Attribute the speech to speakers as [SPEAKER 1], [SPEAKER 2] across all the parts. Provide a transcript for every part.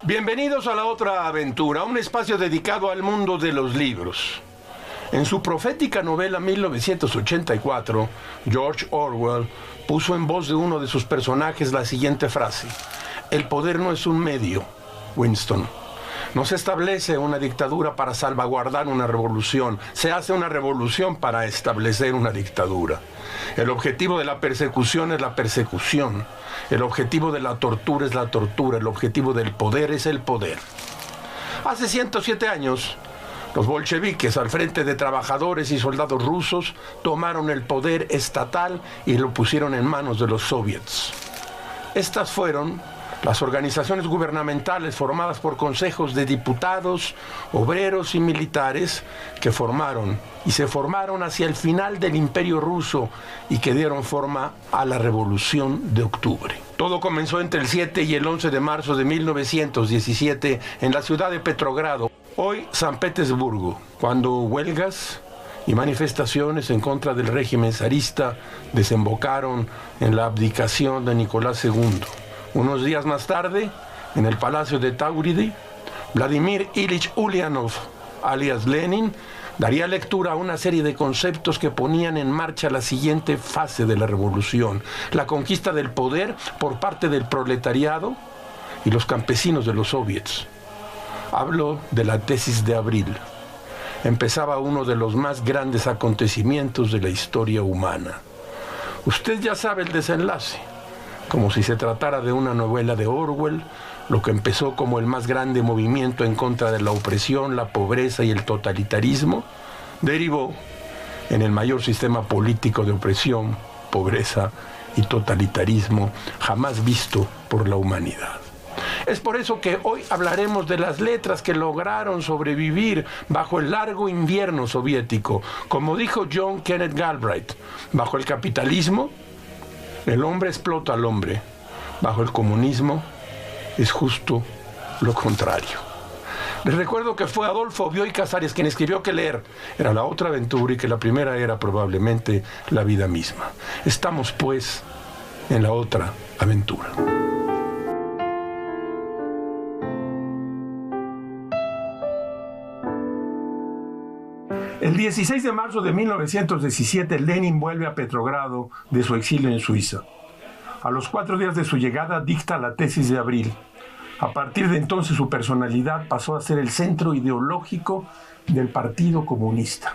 [SPEAKER 1] Bienvenidos a La Otra Aventura, un espacio dedicado al mundo de los libros. En su profética novela 1984, George Orwell puso en voz de uno de sus personajes la siguiente frase: el poder no es un medio, Winston. No se establece una dictadura para salvaguardar una revolución, se hace una revolución para establecer una dictadura. El objetivo de la persecución es la persecución, el objetivo de la tortura es la tortura, el objetivo del poder es el poder. Hace 107 años, los bolcheviques, al frente de trabajadores y soldados rusos, tomaron el poder estatal y lo pusieron en manos de los soviets. Estas fueron las organizaciones gubernamentales formadas por consejos de diputados, obreros y militares que se formaron hacia el final del Imperio Ruso y que dieron forma a la Revolución de Octubre. Todo comenzó entre el 7 y el 11 de marzo de 1917 en la ciudad de Petrogrado, hoy San Petersburgo, cuando huelgas y manifestaciones en contra del régimen zarista desembocaron en la abdicación de Nicolás II. Unos días más tarde, en el Palacio de Tauridi, Vladimir Ilich Ulyanov, alias Lenin, daría lectura a una serie de conceptos que ponían en marcha la siguiente fase de la revolución: la conquista del poder por parte del proletariado y los campesinos de los soviets. Hablo de la tesis de abril. Empezaba uno de los más grandes acontecimientos de la historia humana. Usted ya sabe el desenlace. Como si se tratara de una novela de Orwell, lo que empezó como el más grande movimiento en contra de la opresión, la pobreza y el totalitarismo, derivó en el mayor sistema político de opresión, pobreza y totalitarismo jamás visto por la humanidad. Es por eso que hoy hablaremos de las letras que lograron sobrevivir bajo el largo invierno soviético. Como dijo John Kenneth Galbraith, bajo el capitalismo, el hombre explota al hombre. Bajo el comunismo es justo lo contrario. Les recuerdo que fue Adolfo Bioy Casares quien escribió que leer era la otra aventura y que la primera era probablemente la vida misma. Estamos, pues, en la otra aventura. El 16 de marzo de 1917, Lenin vuelve a Petrogrado de su exilio en Suiza. A los 4 días de su llegada dicta la tesis de abril. A partir de entonces su personalidad pasó a ser el centro ideológico del Partido Comunista.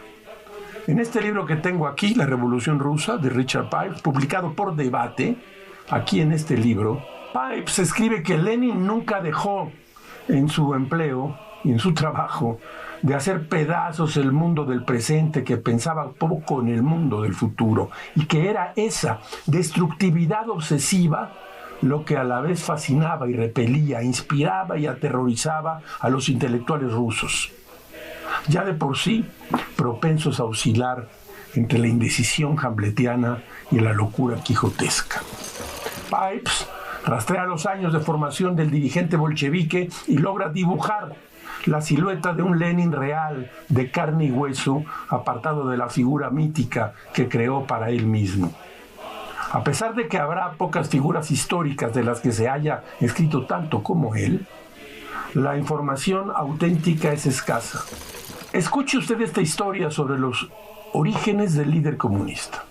[SPEAKER 1] En este libro que tengo aquí, La Revolución Rusa, de Richard Pipes, publicado por Debate, aquí en este libro, Pipes escribe que Lenin nunca dejó en su empleo y en su trabajo de hacer pedazos el mundo del presente, que pensaba poco en el mundo del futuro, y que era esa destructividad obsesiva lo que a la vez fascinaba y repelía, inspiraba y aterrorizaba a los intelectuales rusos, ya de por sí propensos a oscilar entre la indecisión hamletiana y la locura quijotesca. Pipes rastrea los años de formación del dirigente bolchevique y logra dibujar la silueta de un Lenin real, de carne y hueso, apartado de la figura mítica que creó para él mismo. A pesar de que habrá pocas figuras históricas de las que se haya escrito tanto como él, la información auténtica es escasa. Escuche usted esta historia sobre los orígenes del líder comunista.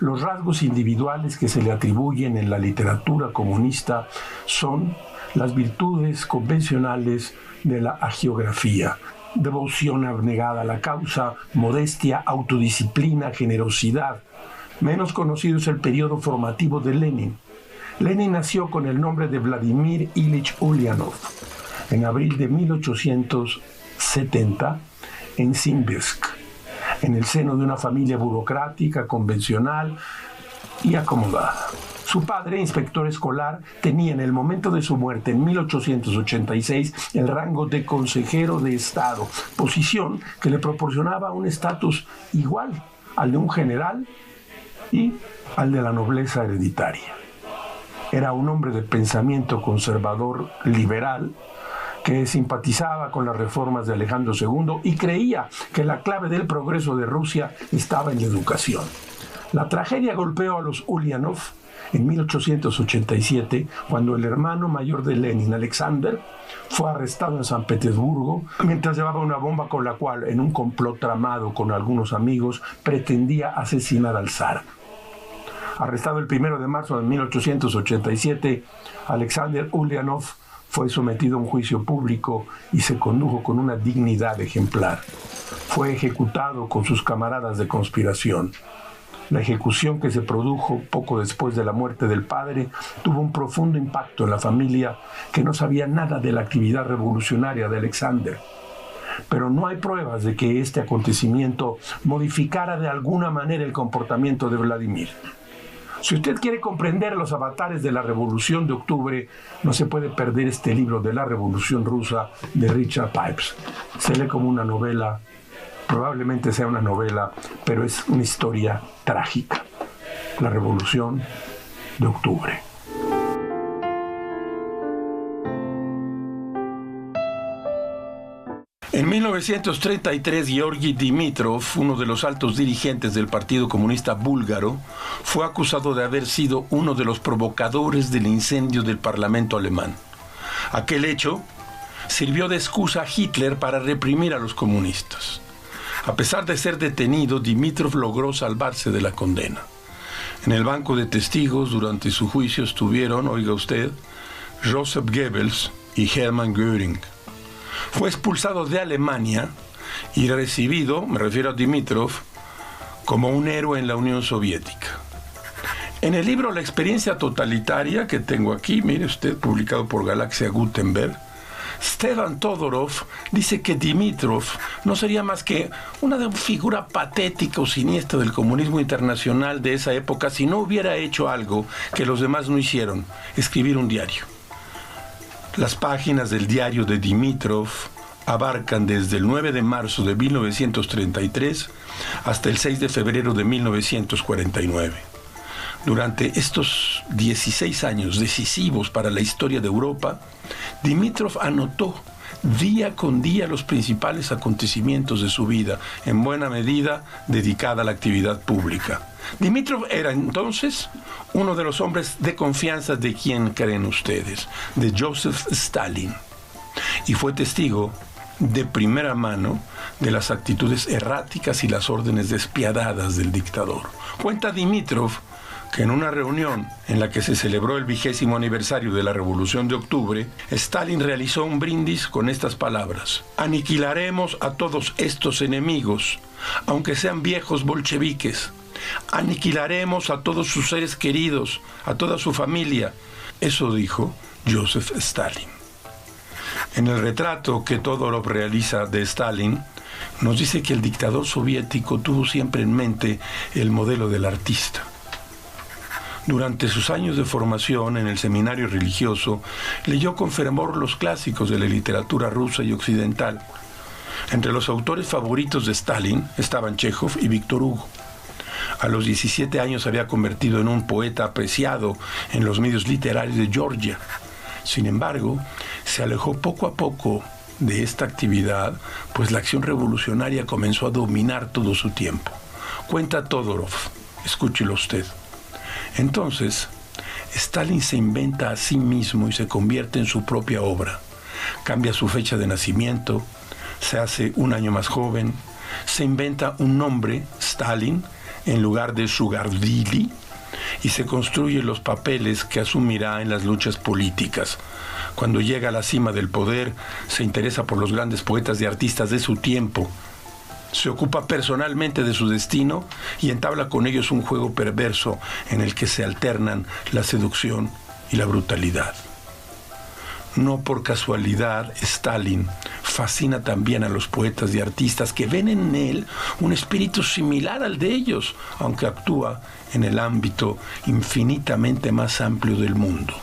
[SPEAKER 1] Los rasgos individuales que se le atribuyen en la literatura comunista son las virtudes convencionales de la hagiografía: devoción abnegada a la causa, modestia, autodisciplina, generosidad. Menos conocido es el periodo formativo de Lenin. Lenin nació con el nombre de Vladimir Ilich Ulyanov en abril de 1870 en Simbirsk, en el seno de una familia burocrática, convencional y acomodada. Su padre, inspector escolar, tenía en el momento de su muerte, en 1886, el rango de consejero de Estado, posición que le proporcionaba un estatus igual al de un general y al de la nobleza hereditaria. Era un hombre de pensamiento conservador liberal que simpatizaba con las reformas de Alejandro II y creía que la clave del progreso de Rusia estaba en la educación. La tragedia golpeó a los Ulyanov en 1887, cuando el hermano mayor de Lenin, Alexander, fue arrestado en San Petersburgo mientras llevaba una bomba con la cual, en un complot tramado con algunos amigos, pretendía asesinar al zar. Arrestado el 1 de marzo de 1887, Alexander Ulyanov fue sometido a un juicio público y se condujo con una dignidad ejemplar. Fue ejecutado con sus camaradas de conspiración. La ejecución, que se produjo poco después de la muerte del padre, tuvo un profundo impacto en la familia, que no sabía nada de la actividad revolucionaria de Alexander. Pero no hay pruebas de que este acontecimiento modificara de alguna manera el comportamiento de Vladimir. Si usted quiere comprender los avatares de la Revolución de Octubre, no se puede perder este libro de la Revolución Rusa de Richard Pipes. Se lee como una novela. Probablemente sea una novela, pero es una historia trágica. La Revolución de Octubre. En 1933, Georgi Dimitrov, uno de los altos dirigentes del Partido Comunista Búlgaro, fue acusado de haber sido uno de los provocadores del incendio del Parlamento alemán. Aquel hecho sirvió de excusa a Hitler para reprimir a los comunistas. A pesar de ser detenido, Dimitrov logró salvarse de la condena. En el banco de testigos durante su juicio estuvieron, oiga usted, Joseph Goebbels y Hermann Göring. Fue expulsado de Alemania y recibido, me refiero a Dimitrov, como un héroe en la Unión Soviética. En el libro La experiencia totalitaria, que tengo aquí, mire usted, publicado por Galaxia Gutenberg, Stefan Todorov dice que Dimitrov no sería más que una figura patética o siniestra del comunismo internacional de esa época si no hubiera hecho algo que los demás no hicieron: escribir un diario. Las páginas del diario de Dimitrov abarcan desde el 9 de marzo de 1933 hasta el 6 de febrero de 1949. Durante estos 16 años decisivos para la historia de Europa, Dimitrov anotó día con día los principales acontecimientos de su vida, en buena medida dedicada a la actividad pública. Dimitrov era entonces uno de los hombres de confianza de ¿quién creen ustedes? De Joseph Stalin. Y fue testigo de primera mano de las actitudes erráticas y las órdenes despiadadas del dictador. Cuenta Dimitrov que en una reunión en la que se celebró el 20º aniversario de la Revolución de Octubre, Stalin realizó un brindis con estas palabras: aniquilaremos a todos estos enemigos, aunque sean viejos bolcheviques. Aniquilaremos a todos sus seres queridos, a toda su familia. Eso dijo Joseph Stalin. En el retrato que Todorov realiza de Stalin, nos dice que el dictador soviético tuvo siempre en mente el modelo del artista. Durante sus años de formación en el seminario religioso, leyó con fervor los clásicos de la literatura rusa y occidental. Entre los autores favoritos de Stalin estaban Chekhov y Víctor Hugo. A los 17 años se había convertido en un poeta apreciado en los medios literarios de Georgia. Sin embargo, se alejó poco a poco de esta actividad, pues la acción revolucionaria comenzó a dominar todo su tiempo. Cuenta Todorov, escúchelo usted. Entonces, Stalin se inventa a sí mismo y se convierte en su propia obra. Cambia su fecha de nacimiento, se hace un año más joven, se inventa un nombre, Stalin, en lugar de Shugardili, y se construye los papeles que asumirá en las luchas políticas. Cuando llega a la cima del poder, se interesa por los grandes poetas y artistas de su tiempo. Se ocupa personalmente de su destino y entabla con ellos un juego perverso en el que se alternan la seducción y la brutalidad. No por casualidad, Stalin fascina también a los poetas y artistas que ven en él un espíritu similar al de ellos, aunque actúa en el ámbito infinitamente más amplio del mundo.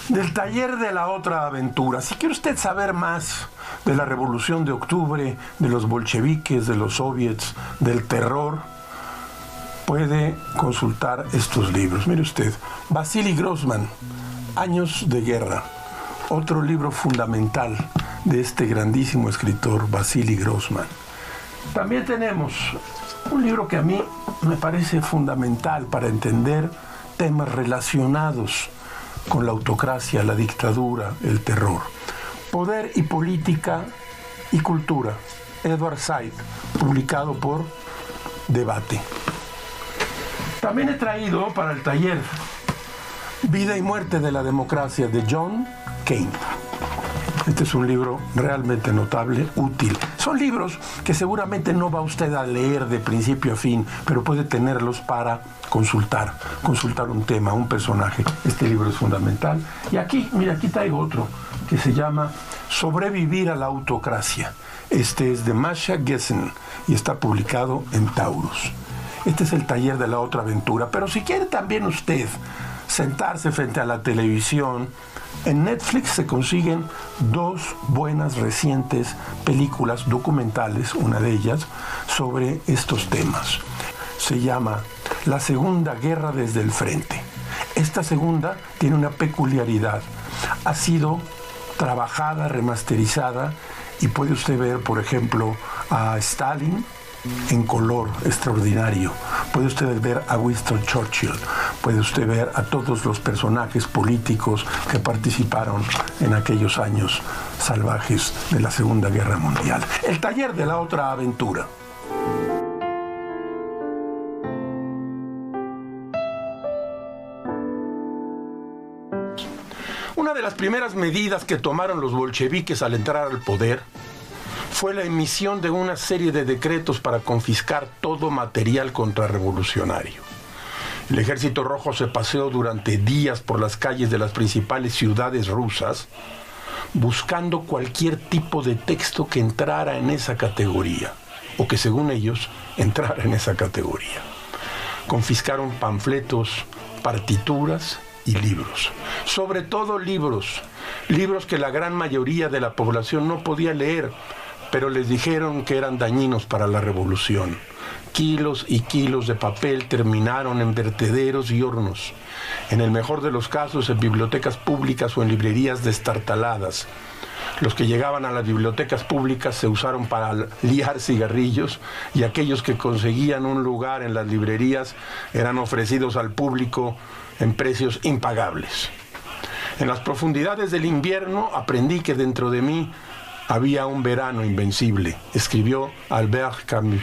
[SPEAKER 1] Del taller de la otra aventura. Si quiere usted saber más de la Revolución de Octubre, de los bolcheviques, de los soviets, del terror, puede consultar estos libros. Mire usted, Vasily Grossman, Años de Guerra, otro libro fundamental de este grandísimo escritor Vasily Grossman. También tenemos un libro que a mí me parece fundamental para entender temas relacionados con la autocracia, la dictadura, el terror. Poder y política y cultura, Edward Said, publicado por Debate. También he traído para el taller Vida y muerte de la democracia de John Kane. Este es un libro realmente notable, útil. Son libros que seguramente no va usted a leer de principio a fin, pero puede tenerlos para consultar un tema, un personaje. Este libro es fundamental. Y aquí, mira, aquí traigo otro que se llama Sobrevivir a la autocracia. Este es de Masha Gessen y está publicado en Taurus. Este es el taller de la otra aventura. Pero si quiere también usted sentarse frente a la televisión, en Netflix se consiguen 2 buenas recientes películas documentales, una de ellas, sobre estos temas. Se llama La Segunda Guerra desde el Frente. Esta segunda tiene una peculiaridad. Ha sido trabajada, remasterizada, y puede usted ver, por ejemplo, a Stalin en color extraordinario. Puede usted ver a Winston Churchill, puede usted ver a todos los personajes políticos que participaron en aquellos años salvajes de la Segunda Guerra Mundial. El taller de la otra aventura. Una de las primeras medidas que tomaron los bolcheviques al entrar al poder fue la emisión de una serie de decretos para confiscar todo material contrarrevolucionario. El Ejército Rojo se paseó durante días por las calles de las principales ciudades rusas buscando cualquier tipo de texto que entrara en esa categoría, o que según ellos entrara en esa categoría. Confiscaron panfletos, partituras y libros. Sobre todo libros que la gran mayoría de la población no podía leer, pero les dijeron que eran dañinos para la revolución. Kilos y kilos de papel terminaron en vertederos y hornos. En el mejor de los casos, en bibliotecas públicas o en librerías destartaladas. Los que llegaban a las bibliotecas públicas se usaron para liar cigarrillos, y aquellos que conseguían un lugar en las librerías eran ofrecidos al público en precios impagables. En las profundidades del invierno aprendí que dentro de mí había un verano invencible, escribió Albert Camus.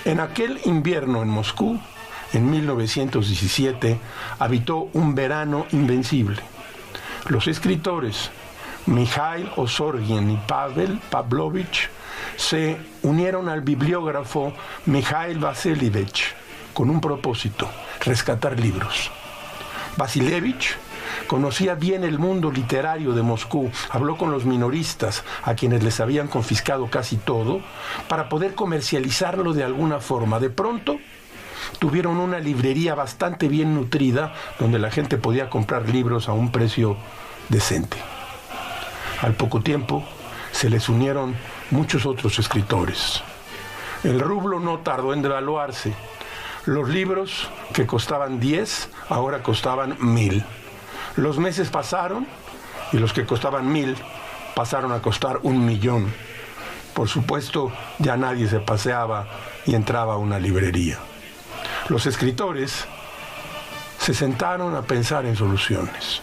[SPEAKER 1] En aquel invierno en Moscú, en 1917, habitó un verano invencible. Los escritores Mikhail Osorgin y Pavel Pavlovich se unieron al bibliógrafo Mikhail Vasilievich con un propósito: rescatar libros. Vasilevich conocía bien el mundo literario de Moscú, habló con los minoristas, a quienes les habían confiscado casi todo, para poder comercializarlo de alguna forma. De pronto, tuvieron una librería bastante bien nutrida, donde la gente podía comprar libros a un precio decente. Al poco tiempo, se les unieron muchos otros escritores. El rublo no tardó en devaluarse. Los libros que costaban 10, ahora costaban 1,000. Los meses pasaron y los que costaban 1,000 pasaron a costar 1,000,000. Por supuesto, ya nadie se paseaba y entraba a una librería. Los escritores se sentaron a pensar en soluciones.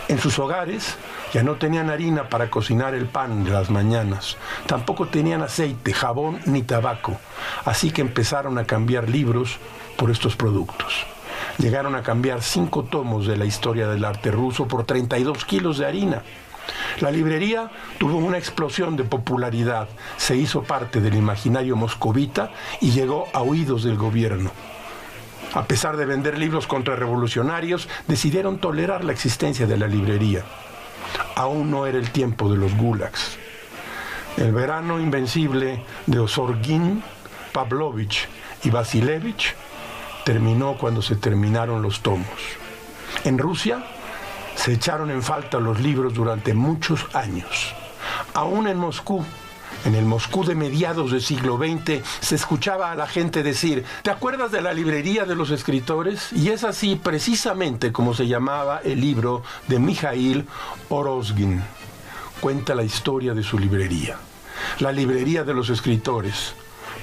[SPEAKER 1] En sus hogares ya no tenían harina para cocinar el pan de las mañanas. Tampoco tenían aceite, jabón ni tabaco. Así que empezaron a cambiar libros por estos productos. Llegaron a cambiar 5 tomos de la historia del arte ruso por 32 kilos de harina. La librería tuvo una explosión de popularidad, se hizo parte del imaginario moscovita y llegó a oídos del gobierno. A pesar de vender libros contrarrevolucionarios, decidieron tolerar la existencia de la librería. Aún no era el tiempo de los gulags. El verano invencible de Osorgin, Pavlovich y Vasilevich terminó cuando se terminaron los tomos. En Rusia se echaron en falta los libros durante muchos años. Aún en Moscú, en el Moscú de mediados del siglo XX, se escuchaba a la gente decir: ¿te acuerdas de la librería de los escritores? Y es así precisamente como se llamaba el libro de Mikhail Orozgin. cuenta la historia de su librería. La librería de los escritores,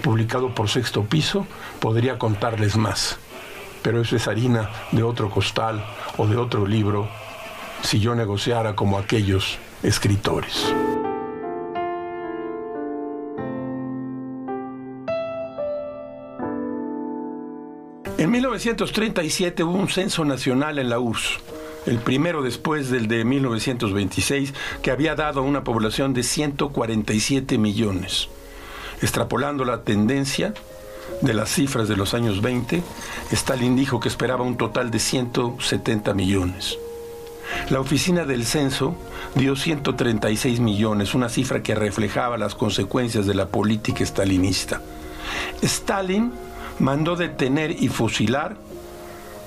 [SPEAKER 1] publicado por Sexto Piso, podría contarles más. Pero eso es harina de otro costal o de otro libro si yo negociara como aquellos escritores. En 1937 hubo un censo nacional en la URSS, el primero después del de 1926, que había dado una población de 147 millones. Extrapolando la tendencia de las cifras de los años 20, Stalin dijo que esperaba un total de 170 millones. La oficina del censo dio 136 millones, una cifra que reflejaba las consecuencias de la política stalinista. Stalin mandó detener y fusilar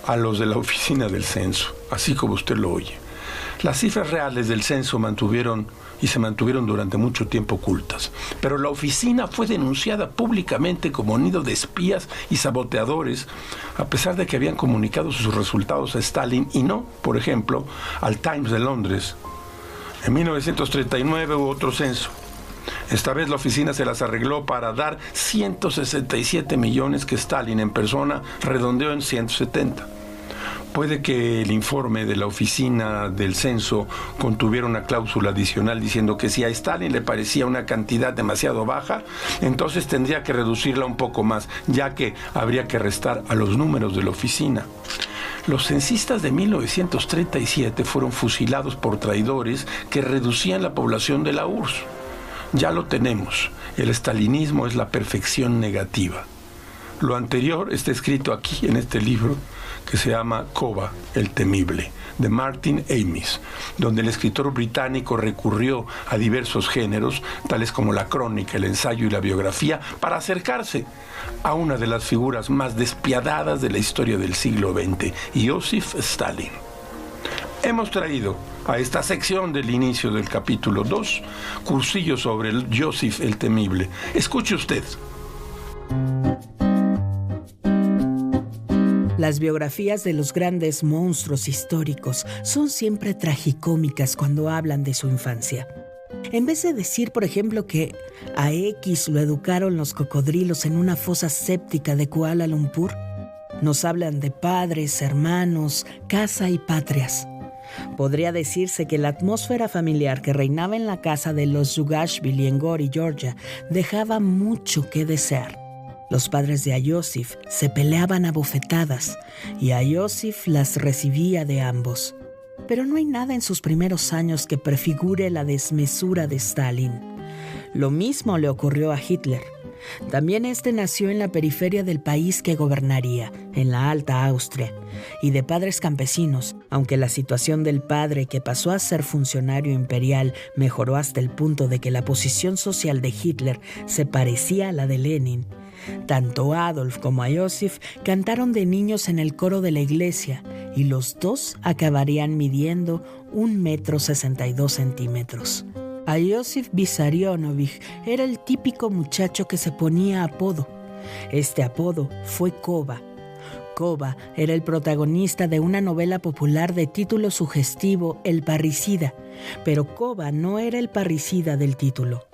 [SPEAKER 1] a los de la oficina del censo, así como usted lo oye. Las cifras reales del censo se mantuvieron durante mucho tiempo ocultas, pero la oficina fue denunciada públicamente como nido de espías y saboteadores, a pesar de que habían comunicado sus resultados a Stalin y no, por ejemplo, al Times de Londres. En 1939 hubo otro censo. Esta vez la oficina se las arregló para dar 167 millones que Stalin en persona redondeó en 170. Puede que el informe de la oficina del censo contuviera una cláusula adicional diciendo que si a Stalin le parecía una cantidad demasiado baja, entonces tendría que reducirla un poco más, ya que habría que restar a los números de la oficina. Los censistas de 1937 fueron fusilados por traidores que reducían la población de la URSS. Ya lo tenemos. El estalinismo es la perfección negativa. Lo anterior está escrito aquí en este libro que se llama Koba, el temible, de Martin Amis, donde el escritor británico recurrió a diversos géneros, tales como la crónica, el ensayo y la biografía, para acercarse a una de las figuras más despiadadas de la historia del siglo XX, Joseph Stalin. Hemos traído a esta sección del inicio del capítulo 2, cursillo sobre el Joseph el Temible. Escuche usted.
[SPEAKER 2] Las biografías de los grandes monstruos históricos son siempre tragicómicas cuando hablan de su infancia. En vez de decir, por ejemplo, que a X lo educaron los cocodrilos en una fosa séptica de Kuala Lumpur, nos hablan de padres, hermanos, casa y patrias. Podría decirse que la atmósfera familiar que reinaba en la casa de los Zugashvili en Gori, Georgia, dejaba mucho que desear. Los padres de Iosif se peleaban a bofetadas y Iosif las recibía de ambos. Pero no hay nada en sus primeros años que prefigure la desmesura de Stalin. Lo mismo le ocurrió a Hitler. También nació en la periferia del país que gobernaría, en la Alta Austria, y de padres campesinos, aunque la situación del padre que pasó a ser funcionario imperial mejoró hasta el punto de que la posición social de Hitler se parecía a la de Lenin. Tanto Adolf como Joseph cantaron de niños en el coro de la iglesia y los dos acabarían midiendo 1,62 metros. A Joseph Vissarionovich era el típico muchacho que se ponía apodo. Este apodo fue Koba. Koba era el protagonista de una novela popular de título sugestivo El parricida, pero Koba no era el parricida del título.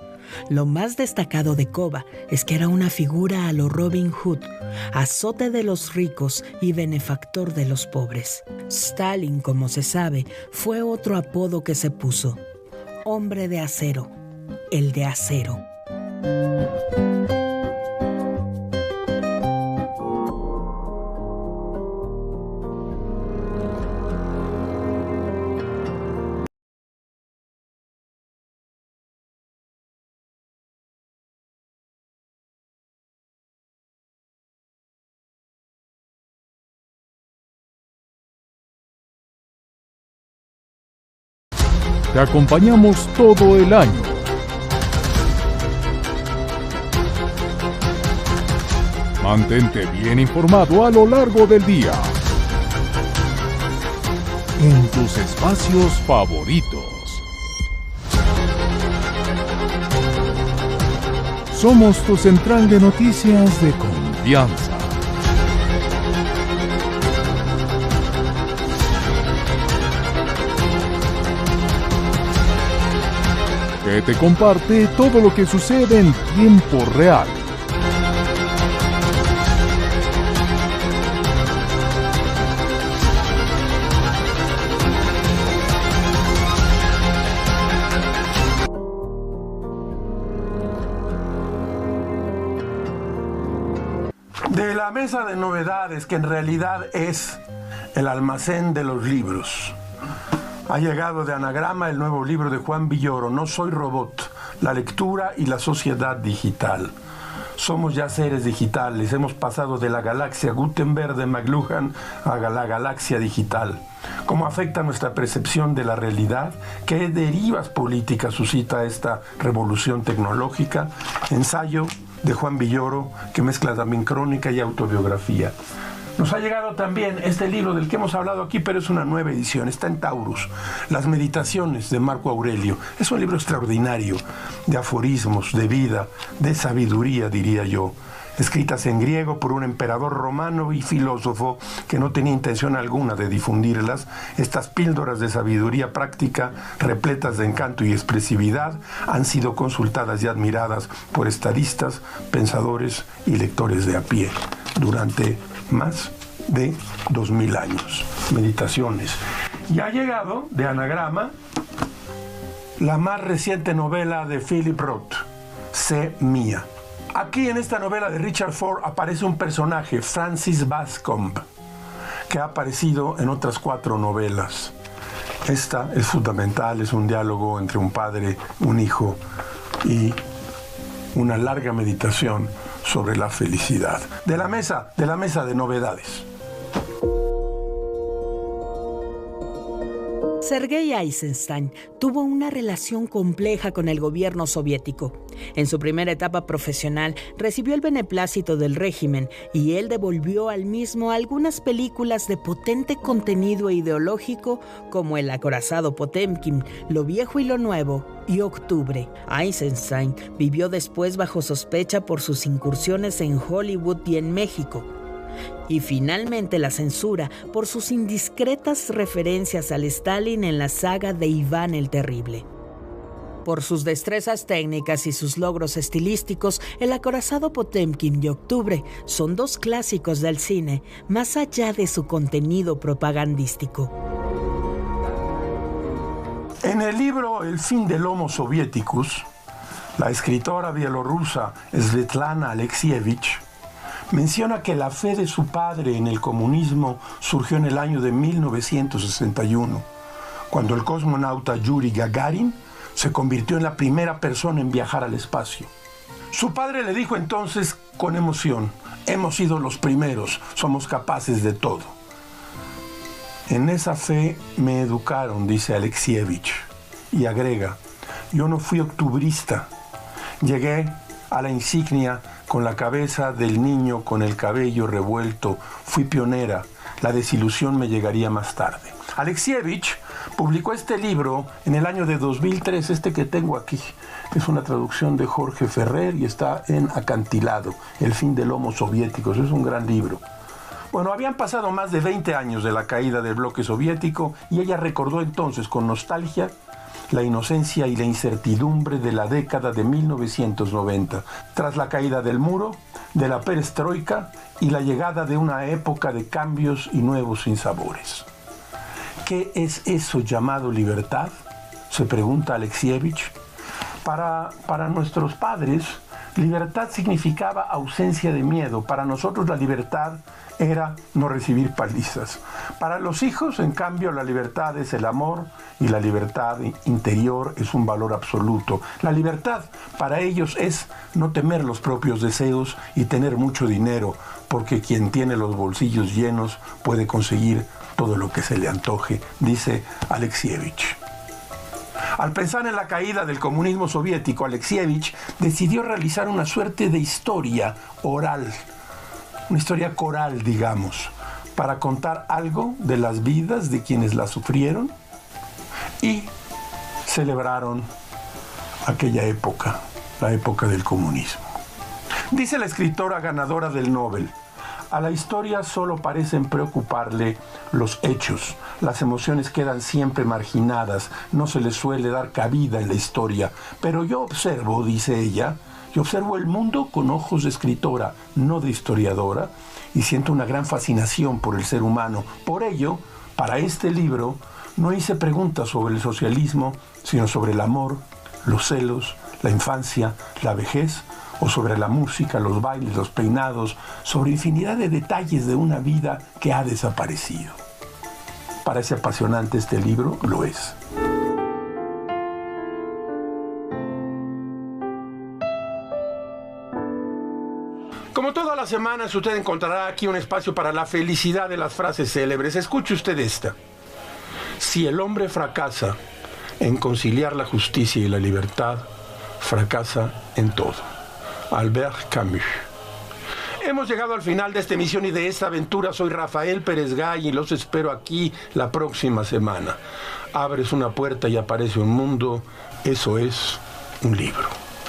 [SPEAKER 2] Lo más destacado de Koba es que era una figura a lo Robin Hood, azote de los ricos y benefactor de los pobres. Stalin, como se sabe, fue otro apodo que se puso: Hombre de acero, el de acero.
[SPEAKER 3] Te acompañamos todo el año. Mantente bien informado a lo largo del día. En tus espacios favoritos. Somos tu central de noticias de confianza. que te comparte todo lo que sucede en tiempo real.
[SPEAKER 1] De la mesa de novedades, que en realidad es el almacén de los libros, ha llegado de Anagrama el nuevo libro de Juan Villoro, No soy robot, la lectura y la sociedad digital. Somos ya seres digitales, hemos pasado de la galaxia Gutenberg de McLuhan a la galaxia digital. ¿Cómo afecta nuestra percepción de la realidad? ¿Qué derivas políticas suscita esta revolución tecnológica? Ensayo de Juan Villoro, que mezcla también crónica y autobiografía. Nos ha llegado también este libro del que hemos hablado aquí, pero es una nueva edición, está en Taurus, Las Meditaciones de Marco Aurelio. Es un libro extraordinario, de aforismos, de vida, de sabiduría, diría yo, escritas en griego por un emperador romano y filósofo que no tenía intención alguna de difundirlas. Estas píldoras de sabiduría práctica, repletas de encanto y expresividad, han sido consultadas y admiradas por estadistas, pensadores y lectores de a pie durante más de 2000 años. Meditaciones. Y ha llegado de Anagrama la más reciente novela de Philip Roth, Sé Mía. Aquí en esta novela de Richard Ford aparece un personaje, Francis Bascombe, que ha aparecido en otras 4 novelas. Esta es fundamental, es un diálogo entre un padre, un hijo y una larga meditación sobre la felicidad. De la mesa de novedades.
[SPEAKER 2] Sergei Eisenstein tuvo una relación compleja con el gobierno soviético. En su primera etapa profesional recibió el beneplácito del régimen y él devolvió al mismo algunas películas de potente contenido ideológico como El acorazado Potemkin, Lo viejo y lo nuevo y Octubre. Eisenstein vivió después bajo sospecha por sus incursiones en Hollywood y en México. Y finalmente la censura por sus indiscretas referencias al Stalin en la saga de Iván el Terrible. Por sus destrezas técnicas y sus logros estilísticos, El acorazado Potemkin y Octubre son 2 clásicos del cine, más allá de su contenido propagandístico.
[SPEAKER 1] En el libro El fin del Homo Sovieticus, la escritora bielorrusa Svetlana Alexievich menciona que la fe de su padre en el comunismo surgió en el año de 1961, cuando el cosmonauta Yuri Gagarin se convirtió en la primera persona en viajar al espacio. Su padre le dijo entonces con emoción: hemos sido los primeros, somos capaces de todo. En esa fe me educaron, dice Alexievich, y agrega: yo no fui octubrista, llegué a la insignia con la cabeza del niño con el cabello revuelto, fui pionera, la desilusión me llegaría más tarde. Alexievich publicó este libro en el año de 2003, este que tengo aquí. Es una traducción de Jorge Ferrer y está en Acantilado, El fin del Homo Soviéticus. Es un gran libro. Bueno, habían pasado más de 20 años de la caída del bloque soviético y ella recordó entonces con nostalgia la inocencia y la incertidumbre de la década de 1990, tras la caída del muro, de la perestroika y la llegada de una época de cambios y nuevos sinsabores. ¿Qué es eso llamado libertad?, se pregunta Alexievich. Para nuestros padres, libertad significaba ausencia de miedo. Para nosotros la libertad era no recibir palizas. Para los hijos, en cambio, la libertad es el amor y la libertad interior es un valor absoluto. La libertad para ellos es no temer los propios deseos y tener mucho dinero, porque quien tiene los bolsillos llenos puede conseguir todo lo que se le antoje, dice Alexievich. Al pensar en la caída del comunismo soviético, Alexievich decidió realizar una suerte de historia oral, una historia coral, digamos, para contar algo de las vidas de quienes la sufrieron y celebraron aquella época, la época del comunismo. Dice la escritora ganadora del Nobel: A la historia solo parecen preocuparle los hechos. Las emociones quedan siempre marginadas, no se les suele dar cabida en la historia. Pero yo observo, dice ella, yo observo el mundo con ojos de escritora, no de historiadora, y siento una gran fascinación por el ser humano. Por ello, para este libro, no hice preguntas sobre el socialismo, sino sobre el amor, los celos, la infancia, la vejez, o sobre la música, los bailes, los peinados, sobre infinidad de detalles de una vida que ha desaparecido. Parece apasionante este libro, lo es. Como todas las semanas, usted encontrará aquí un espacio para la felicidad de las frases célebres. Escuche usted esta. Si el hombre fracasa en conciliar la justicia y la libertad, fracasa en todo. Albert Camus. Hemos llegado al final de esta emisión y de esta aventura. Soy Rafael Pérez Gay y los espero aquí la próxima semana. Abres una puerta y aparece un mundo. Eso es un libro.